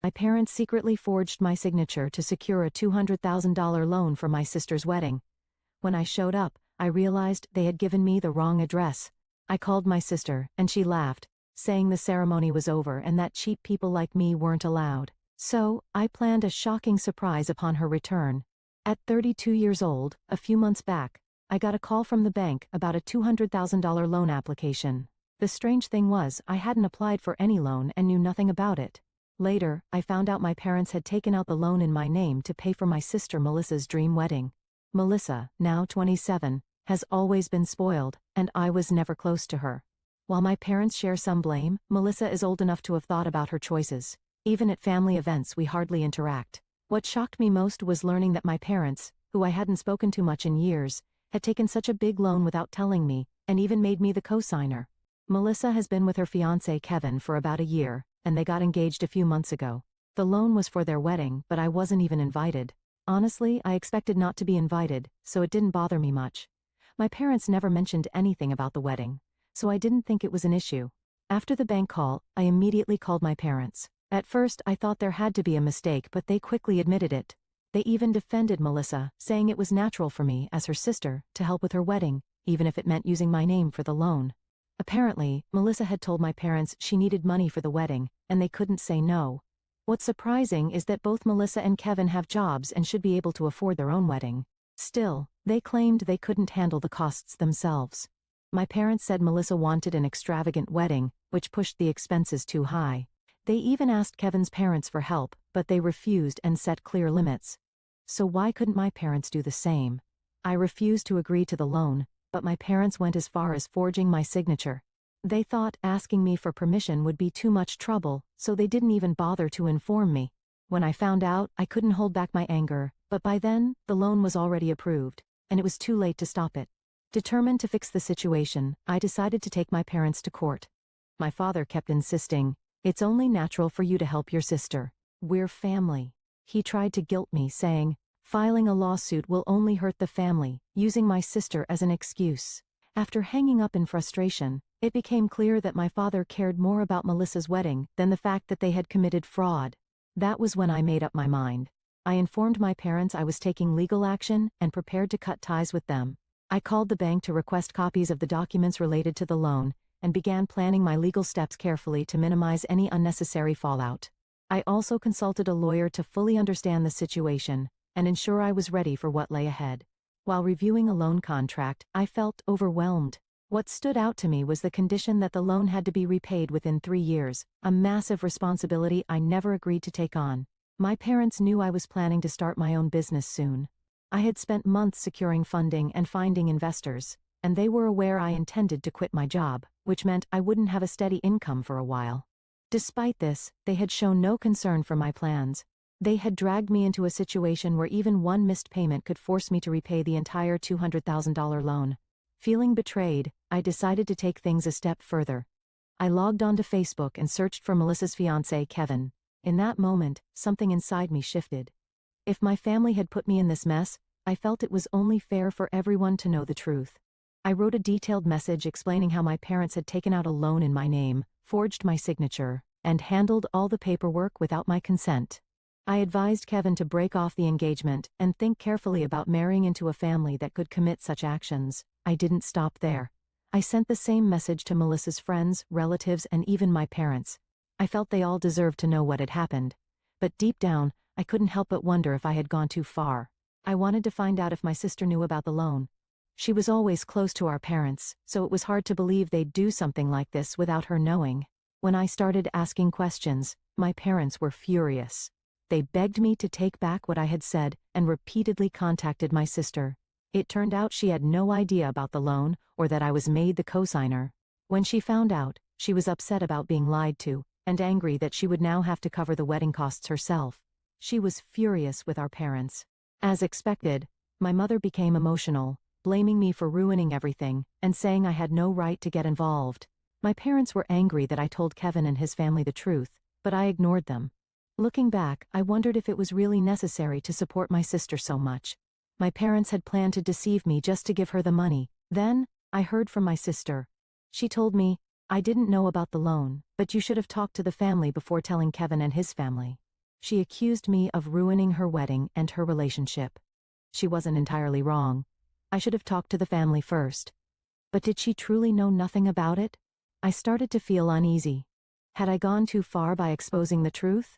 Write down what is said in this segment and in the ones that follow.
My parents secretly forged my signature to secure a $200,000 loan for my sister's wedding. When I showed up, I realized they had given me the wrong address. I called my sister, and she laughed, saying the ceremony was over and that cheap people like me weren't allowed. So, I planned a shocking surprise upon her return. At 32 years old, a few months back, I got a call from the bank about a $200,000 loan application. The strange thing was, I hadn't applied for any loan and knew nothing about it. Later, I found out my parents had taken out the loan in my name to pay for my sister Melissa's dream wedding. Melissa, now 27, has always been spoiled, and I was never close to her. While my parents share some blame, Melissa is old enough to have thought about her choices. Even at family events we hardly interact. What shocked me most was learning that my parents, who I hadn't spoken to much in years, had taken such a big loan without telling me, and even made me the co-signer. Melissa has been with her fiancé Kevin for about a year, and they got engaged a few months ago. The loan was for their wedding, but I wasn't even invited. Honestly, I expected not to be invited, so it didn't bother me much. My parents never mentioned anything about the wedding, so I didn't think it was an issue. After the bank call, I immediately called my parents. At first, I thought there had to be a mistake, but they quickly admitted it. They even defended Melissa, saying it was natural for me, as her sister, to help with her wedding, even if it meant using my name for the loan. Apparently, Melissa had told my parents she needed money for the wedding, and they couldn't say no. What's surprising is that both Melissa and Kevin have jobs and should be able to afford their own wedding. Still, they claimed they couldn't handle the costs themselves. My parents said Melissa wanted an extravagant wedding, which pushed the expenses too high. They even asked Kevin's parents for help, but they refused and set clear limits. So why couldn't my parents do the same? I refused to agree to the loan, but my parents went as far as forging my signature. They thought asking me for permission would be too much trouble, so they didn't even bother to inform me. When I found out, I couldn't hold back my anger, but by then, the loan was already approved, and it was too late to stop it. Determined to fix the situation, I decided to take my parents to court. My father kept insisting, "It's only natural for you to help your sister. We're family." He tried to guilt me, saying, "Filing a lawsuit will only hurt the family," using my sister as an excuse. After hanging up in frustration, it became clear that my father cared more about Melissa's wedding than the fact that they had committed fraud. That was when I made up my mind. I informed my parents I was taking legal action and prepared to cut ties with them. I called the bank to request copies of the documents related to the loan, and began planning my legal steps carefully to minimize any unnecessary fallout. I also consulted a lawyer to fully understand the situation and ensure I was ready for what lay ahead. While reviewing a loan contract, I felt overwhelmed. What stood out to me was the condition that the loan had to be repaid within 3 years, a massive responsibility I never agreed to take on. My parents knew I was planning to start my own business soon. I had spent months securing funding and finding investors, and they were aware I intended to quit my job, which meant I wouldn't have a steady income for a while. Despite this, they had shown no concern for my plans. They had dragged me into a situation where even one missed payment could force me to repay the entire $200,000 loan. Feeling betrayed, I decided to take things a step further. I logged onto Facebook and searched for Melissa's fiancé, Kevin. In that moment, something inside me shifted. If my family had put me in this mess, I felt it was only fair for everyone to know the truth. I wrote a detailed message explaining how my parents had taken out a loan in my name, forged my signature, and handled all the paperwork without my consent. I advised Kevin to break off the engagement and think carefully about marrying into a family that could commit such actions. I didn't stop there. I sent the same message to Melissa's friends, relatives, and even my parents. I felt they all deserved to know what had happened. But deep down, I couldn't help but wonder if I had gone too far. I wanted to find out if my sister knew about the loan. She was always close to our parents, so it was hard to believe they'd do something like this without her knowing. When I started asking questions, my parents were furious. They begged me to take back what I had said and repeatedly contacted my sister. It turned out she had no idea about the loan or that I was made the co-signer. When she found out, she was upset about being lied to and angry that she would now have to cover the wedding costs herself. She was furious with our parents. As expected, my mother became emotional, blaming me for ruining everything and saying I had no right to get involved. My parents were angry that I told Kevin and his family the truth, but I ignored them. Looking back, I wondered if it was really necessary to support my sister so much. My parents had planned to deceive me just to give her the money. Then, I heard from my sister. She told me, "I didn't know about the loan, but you should have talked to the family before telling Kevin and his family." She accused me of ruining her wedding and her relationship. She wasn't entirely wrong. I should have talked to the family first. But did she truly know nothing about it? I started to feel uneasy. Had I gone too far by exposing the truth?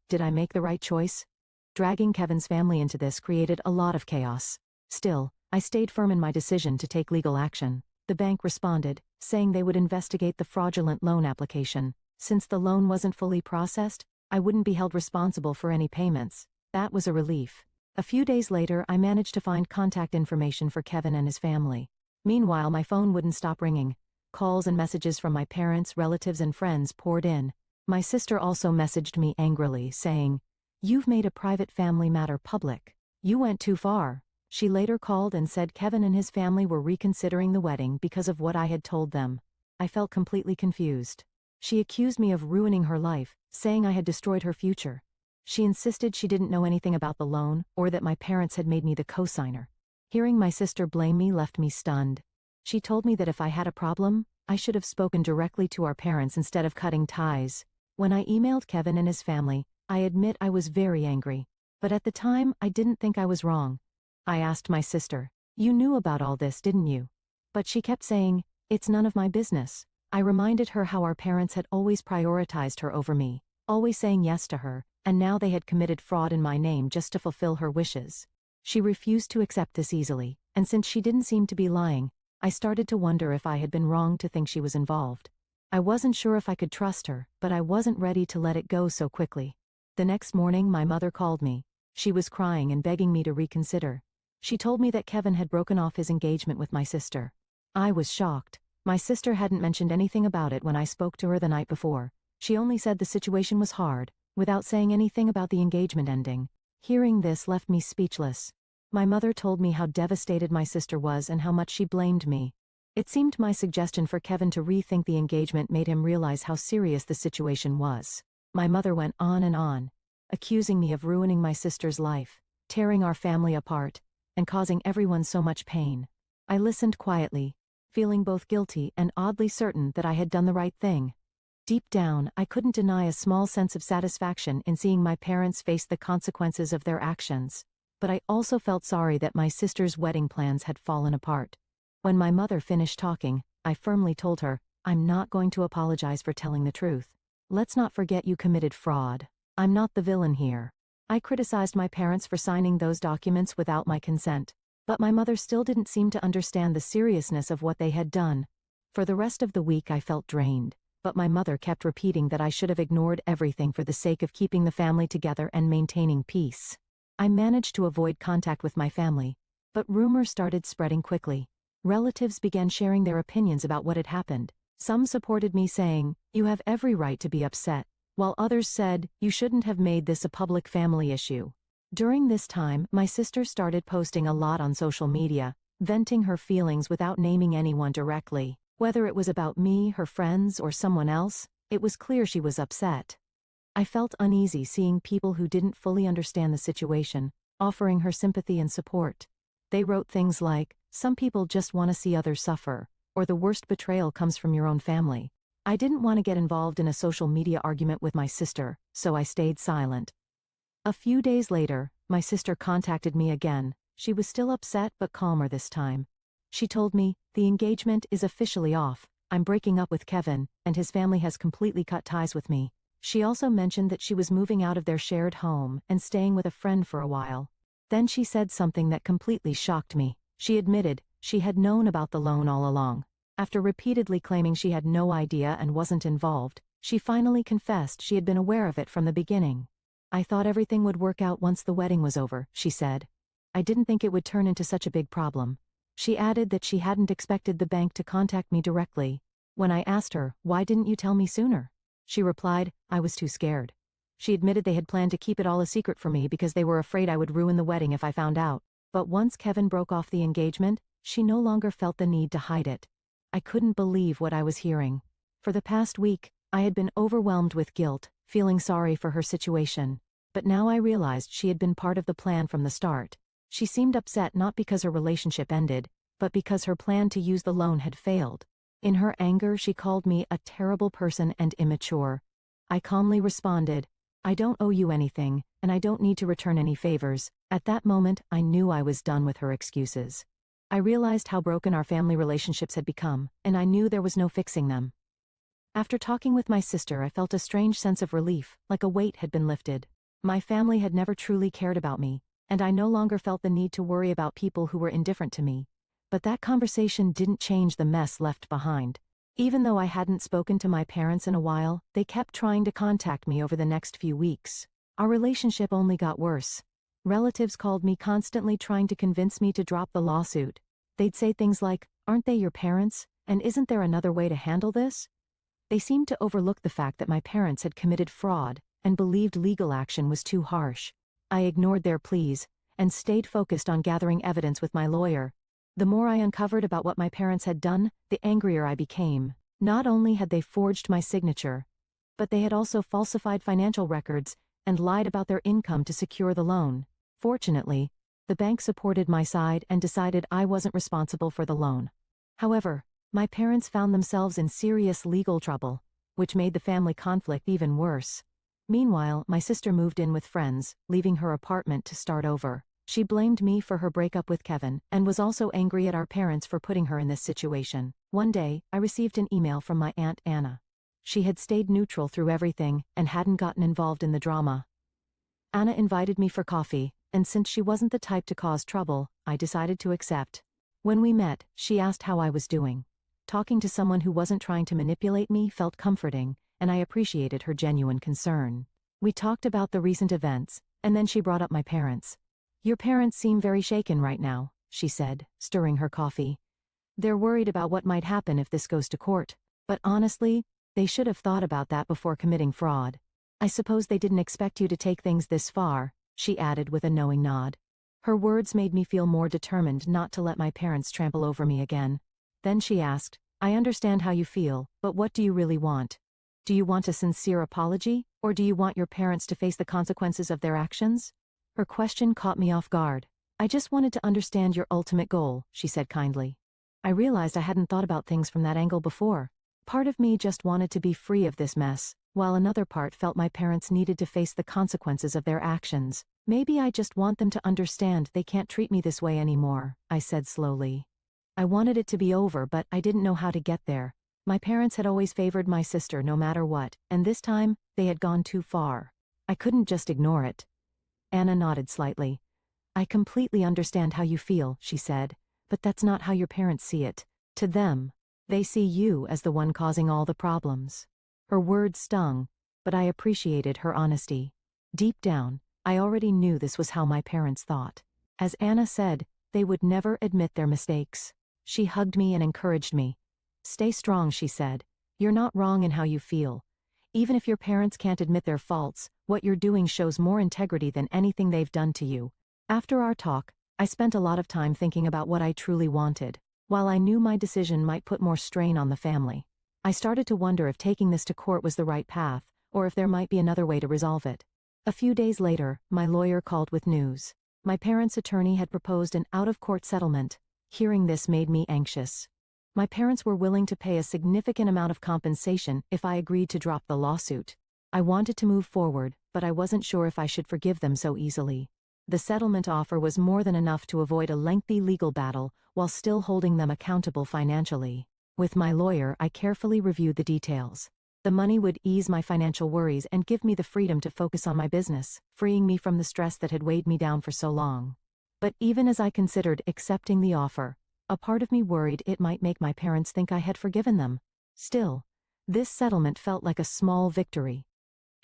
Did I make the right choice? Dragging Kevin's family into this created a lot of chaos. Still, I stayed firm in my decision to take legal action. The bank responded, saying they would investigate the fraudulent loan application. Since the loan wasn't fully processed, I wouldn't be held responsible for any payments. That was a relief. A few days later, I managed to find contact information for Kevin and his family. Meanwhile, my phone wouldn't stop ringing. Calls and messages from my parents, relatives, and friends poured in. My sister also messaged me angrily, saying, "You've made a private family matter public. You went too far." She later called and said Kevin and his family were reconsidering the wedding because of what I had told them. I felt completely confused. She accused me of ruining her life, saying I had destroyed her future. She insisted she didn't know anything about the loan, or that my parents had made me the co-signer. Hearing my sister blame me left me stunned. She told me that if I had a problem, I should have spoken directly to our parents instead of cutting ties. When I emailed Kevin and his family, I admit I was very angry. But at the time, I didn't think I was wrong. I asked my sister, "You knew about all this, didn't you?" But she kept saying, "It's none of my business." I reminded her how our parents had always prioritized her over me, always saying yes to her, and now they had committed fraud in my name just to fulfill her wishes. She refused to accept this easily, and since she didn't seem to be lying, I started to wonder if I had been wrong to think she was involved. I wasn't sure if I could trust her, but I wasn't ready to let it go so quickly. The next morning, my mother called me. She was crying and begging me to reconsider. She told me that Kevin had broken off his engagement with my sister. I was shocked. My sister hadn't mentioned anything about it when I spoke to her the night before. She only said the situation was hard, without saying anything about the engagement ending. Hearing this left me speechless. My mother told me how devastated my sister was and how much she blamed me. It seemed my suggestion for Kevin to rethink the engagement made him realize how serious the situation was. My mother went on, accusing me of ruining my sister's life, tearing our family apart, and causing everyone so much pain. I listened quietly, feeling both guilty and oddly certain that I had done the right thing. Deep down, I couldn't deny a small sense of satisfaction in seeing my parents face the consequences of their actions. But I also felt sorry that my sister's wedding plans had fallen apart. When my mother finished talking, I firmly told her, "I'm not going to apologize for telling the truth. Let's not forget you committed fraud. I'm not the villain here." I criticized my parents for signing those documents without my consent. But my mother still didn't seem to understand the seriousness of what they had done. For the rest of the week I felt drained, but my mother kept repeating that I should have ignored everything for the sake of keeping the family together and maintaining peace. I managed to avoid contact with my family, but rumors started spreading quickly. Relatives began sharing their opinions about what had happened. Some supported me saying, "You have every right to be upset," while others said, "You shouldn't have made this a public family issue." During this time, my sister started posting a lot on social media, venting her feelings without naming anyone directly. Whether it was about me, her friends, or someone else, it was clear she was upset. I felt uneasy seeing people who didn't fully understand the situation, offering her sympathy and support. They wrote things like, "Some people just want to see others suffer," or "The worst betrayal comes from your own family." I didn't want to get involved in a social media argument with my sister, so I stayed silent. A few days later, my sister contacted me again. She was still upset but calmer this time. She told me, "The engagement is officially off. I'm breaking up with Kevin, and his family has completely cut ties with me." She also mentioned that she was moving out of their shared home and staying with a friend for a while. Then she said something that completely shocked me. She admitted she had known about the loan all along. After repeatedly claiming she had no idea and wasn't involved, she finally confessed she had been aware of it from the beginning. "I thought everything would work out once the wedding was over," she said. "I didn't think it would turn into such a big problem." She added that she hadn't expected the bank to contact me directly. When I asked her, "Why didn't you tell me sooner?" she replied, "I was too scared." She admitted they had planned to keep it all a secret from me because they were afraid I would ruin the wedding if I found out. But once Kevin broke off the engagement, she no longer felt the need to hide it. I couldn't believe what I was hearing. For the past week, I had been overwhelmed with guilt, feeling sorry for her situation. But now I realized she had been part of the plan from the start. She seemed upset not because her relationship ended, but because her plan to use the loan had failed. In her anger, she called me a terrible person and immature. I calmly responded, I don't owe you anything, and I don't need to return any favors. At that moment, I knew I was done with her excuses. I realized how broken our family relationships had become, and I knew there was no fixing them. After talking with my sister, I felt a strange sense of relief, like a weight had been lifted. My family had never truly cared about me, and I no longer felt the need to worry about people who were indifferent to me. But that conversation didn't change the mess left behind. Even though I hadn't spoken to my parents in a while, they kept trying to contact me over the next few weeks. Our relationship only got worse. Relatives called me constantly trying to convince me to drop the lawsuit. They'd say things like, "Aren't they your parents? And isn't there another way to handle this?" They seemed to overlook the fact that my parents had committed fraud and believed legal action was too harsh. I ignored their pleas and stayed focused on gathering evidence with my lawyer. The more I uncovered about what my parents had done, the angrier I became. Not only had they forged my signature, but they had also falsified financial records and lied about their income to secure the loan. Fortunately, the bank supported my side and decided I wasn't responsible for the loan. However, my parents found themselves in serious legal trouble, which made the family conflict even worse. Meanwhile, my sister moved in with friends, leaving her apartment to start over. She blamed me for her breakup with Kevin and was also angry at our parents for putting her in this situation. One day, I received an email from my Aunt Anna. She had stayed neutral through everything and hadn't gotten involved in the drama. Anna invited me for coffee, and since she wasn't the type to cause trouble, I decided to accept. When we met, she asked how I was doing. Talking to someone who wasn't trying to manipulate me felt comforting, and I appreciated her genuine concern. We talked about the recent events, and then she brought up my parents. "Your parents seem very shaken right now," she said, stirring her coffee. "They're worried about what might happen if this goes to court. But honestly, they should have thought about that before committing fraud. I suppose they didn't expect you to take things this far," she added with a knowing nod. Her words made me feel more determined not to let my parents trample over me again. Then she asked, "I understand how you feel, but what do you really want? Do you want a sincere apology, or do you want your parents to face the consequences of their actions?" Her question caught me off guard. "I just wanted to understand your ultimate goal," she said kindly. I realized I hadn't thought about things from that angle before. Part of me just wanted to be free of this mess, while another part felt my parents needed to face the consequences of their actions. "Maybe I just want them to understand they can't treat me this way anymore," I said slowly. I wanted it to be over, but I didn't know how to get there. My parents had always favored my sister no matter what, and this time, they had gone too far. I couldn't just ignore it. Anna nodded slightly. "I completely understand how you feel," she said, "but that's not how your parents see it. To them, they see you as the one causing all the problems." Her words stung, but I appreciated her honesty. Deep down, I already knew this was how my parents thought. As Anna said, they would never admit their mistakes. She hugged me and encouraged me. "Stay strong," she said. "You're not wrong in how you feel. Even if your parents can't admit their faults, what you're doing shows more integrity than anything they've done to you." After our talk, I spent a lot of time thinking about what I truly wanted. While I knew my decision might put more strain on the family, I started to wonder if taking this to court was the right path, or if there might be another way to resolve it. A few days later, my lawyer called with news. My parents' attorney had proposed an out-of-court settlement. Hearing this made me anxious. My parents were willing to pay a significant amount of compensation if I agreed to drop the lawsuit. I wanted to move forward, but I wasn't sure if I should forgive them so easily. The settlement offer was more than enough to avoid a lengthy legal battle while still holding them accountable financially. With my lawyer, I carefully reviewed the details. The money would ease my financial worries and give me the freedom to focus on my business, freeing me from the stress that had weighed me down for so long. But even as I considered accepting the offer, a part of me worried it might make my parents think I had forgiven them. Still, this settlement felt like a small victory.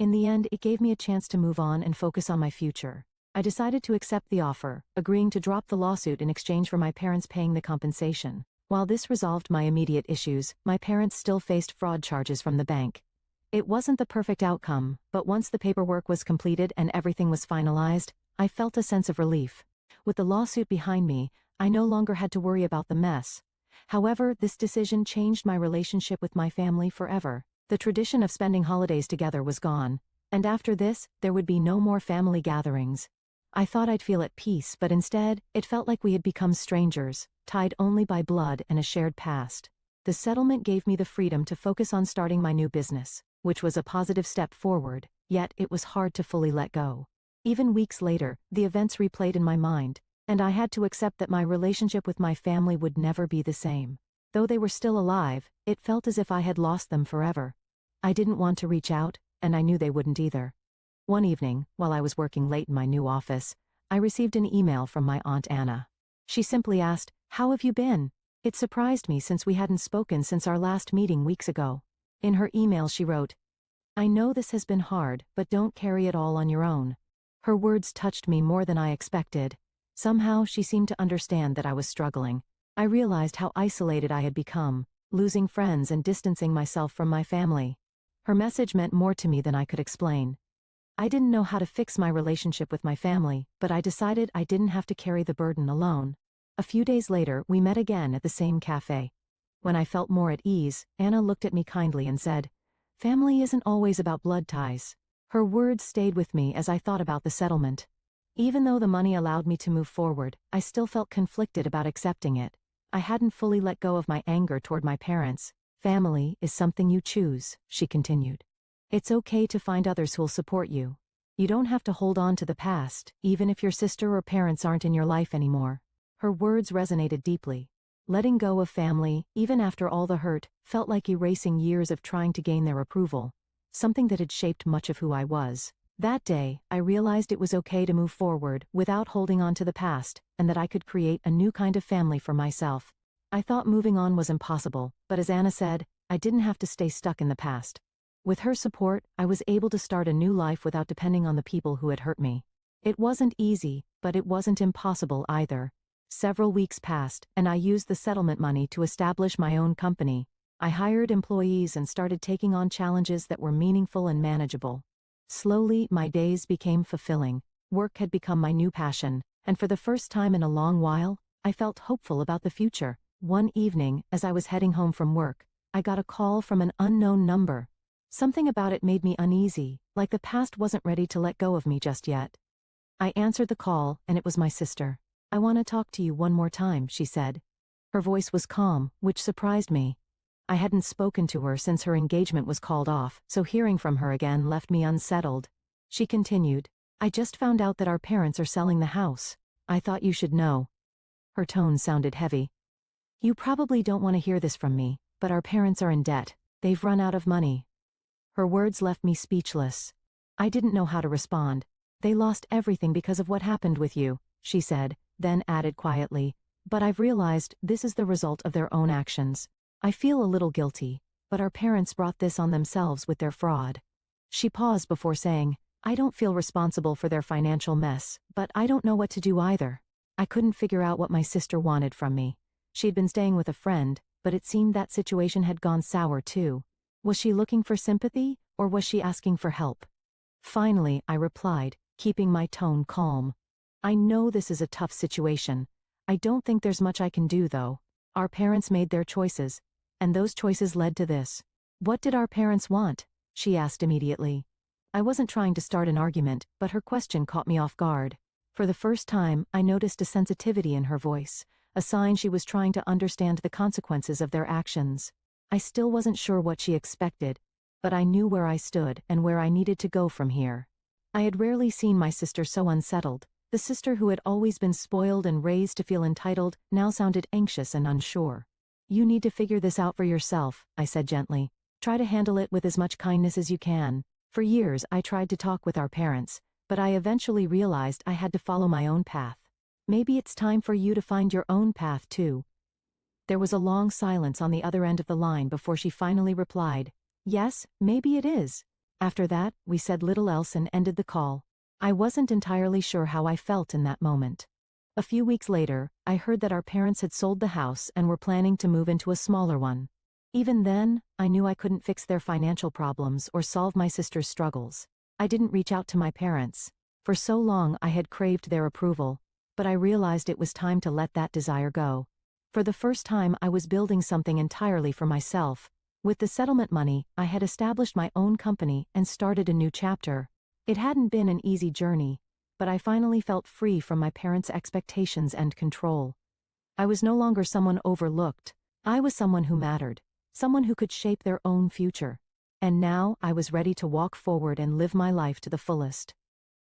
In the end, it gave me a chance to move on and focus on my future. I decided to accept the offer, agreeing to drop the lawsuit in exchange for my parents paying the compensation. While this resolved my immediate issues, my parents still faced fraud charges from the bank. It wasn't the perfect outcome, but once the paperwork was completed and everything was finalized, I felt a sense of relief. With the lawsuit behind me, I no longer had to worry about the mess. However, this decision changed my relationship with my family forever. The tradition of spending holidays together was gone, and after this, there would be no more family gatherings. I thought I'd feel at peace, but instead, it felt like we had become strangers, tied only by blood and a shared past. The settlement gave me the freedom to focus on starting my new business, which was a positive step forward, yet it was hard to fully let go. Even weeks later, the events replayed in my mind, and I had to accept that my relationship with my family would never be the same. Though they were still alive, it felt as if I had lost them forever. I didn't want to reach out, and I knew they wouldn't either. One evening, while I was working late in my new office, I received an email from my Aunt Anna. She simply asked, "How have you been?" It surprised me since we hadn't spoken since our last meeting weeks ago. In her email she wrote, "I know this has been hard, but don't carry it all on your own." Her words touched me more than I expected. Somehow she seemed to understand that I was struggling. I realized how isolated I had become, losing friends and distancing myself from my family. Her message meant more to me than I could explain. I didn't know how to fix my relationship with my family, but I decided I didn't have to carry the burden alone. A few days later, we met again at the same cafe. When I felt more at ease, Anna looked at me kindly and said, "Family isn't always about blood ties." Her words stayed with me as I thought about the settlement. Even though the money allowed me to move forward, I still felt conflicted about accepting it. I hadn't fully let go of my anger toward my parents. "Family is something you choose," she continued. "It's okay to find others who'll support you. You don't have to hold on to the past, even if your sister or parents aren't in your life anymore." Her words resonated deeply. Letting go of family, even after all the hurt, felt like erasing years of trying to gain their approval, something that had shaped much of who I was. That day, I realized it was okay to move forward without holding on to the past, and that I could create a new kind of family for myself. I thought moving on was impossible, but as Anna said, I didn't have to stay stuck in the past. With her support, I was able to start a new life without depending on the people who had hurt me. It wasn't easy, but it wasn't impossible either. Several weeks passed, and I used the settlement money to establish my own company. I hired employees and started taking on challenges that were meaningful and manageable. Slowly, my days became fulfilling. Work had become my new passion, and for the first time in a long while, I felt hopeful about the future. One evening, as I was heading home from work, I got a call from an unknown number. Something about it made me uneasy, like the past wasn't ready to let go of me just yet. I answered the call, and it was my sister. "I want to talk to you one more time," she said. Her voice was calm, which surprised me. I hadn't spoken to her since her engagement was called off, so hearing from her again left me unsettled. She continued, "I just found out that our parents are selling the house. I thought you should know." Her tone sounded heavy. "You probably don't want to hear this from me, but our parents are in debt. They've run out of money." Her words left me speechless. I didn't know how to respond. "They lost everything because of what happened with you," she said, then added quietly, "But I've realized this is the result of their own actions. I feel a little guilty, but our parents brought this on themselves with their fraud." She paused before saying, "I don't feel responsible for their financial mess, but I don't know what to do either." I couldn't figure out what my sister wanted from me. She'd been staying with a friend, but it seemed that situation had gone sour too. Was she looking for sympathy, or was she asking for help? Finally, I replied, keeping my tone calm. "I know this is a tough situation. I don't think there's much I can do though. Our parents made their choices, and those choices led to this." "What did our parents want?" she asked immediately. I wasn't trying to start an argument, but her question caught me off guard. For the first time, I noticed a sensitivity in her voice, a sign she was trying to understand the consequences of their actions. I still wasn't sure what she expected, but I knew where I stood and where I needed to go from here. I had rarely seen my sister so unsettled. The sister who had always been spoiled and raised to feel entitled now sounded anxious and unsure. "You need to figure this out for yourself," I said gently. "Try to handle it with as much kindness as you can." For years, I tried to talk with our parents, but I eventually realized I had to follow my own path. "Maybe it's time for you to find your own path too." There was a long silence on the other end of the line before she finally replied, "Yes, maybe it is." After that, we said little else and ended the call. I wasn't entirely sure how I felt in that moment. A few weeks later, I heard that our parents had sold the house and were planning to move into a smaller one. Even then, I knew I couldn't fix their financial problems or solve my sister's struggles. I didn't reach out to my parents. For so long I had craved their approval, but I realized it was time to let that desire go. For the first time, I was building something entirely for myself. With the settlement money, I had established my own company and started a new chapter. It hadn't been an easy journey, but I finally felt free from my parents' expectations and control. I was no longer someone overlooked. I was someone who mattered, someone who could shape their own future. And now I was ready to walk forward and live my life to the fullest.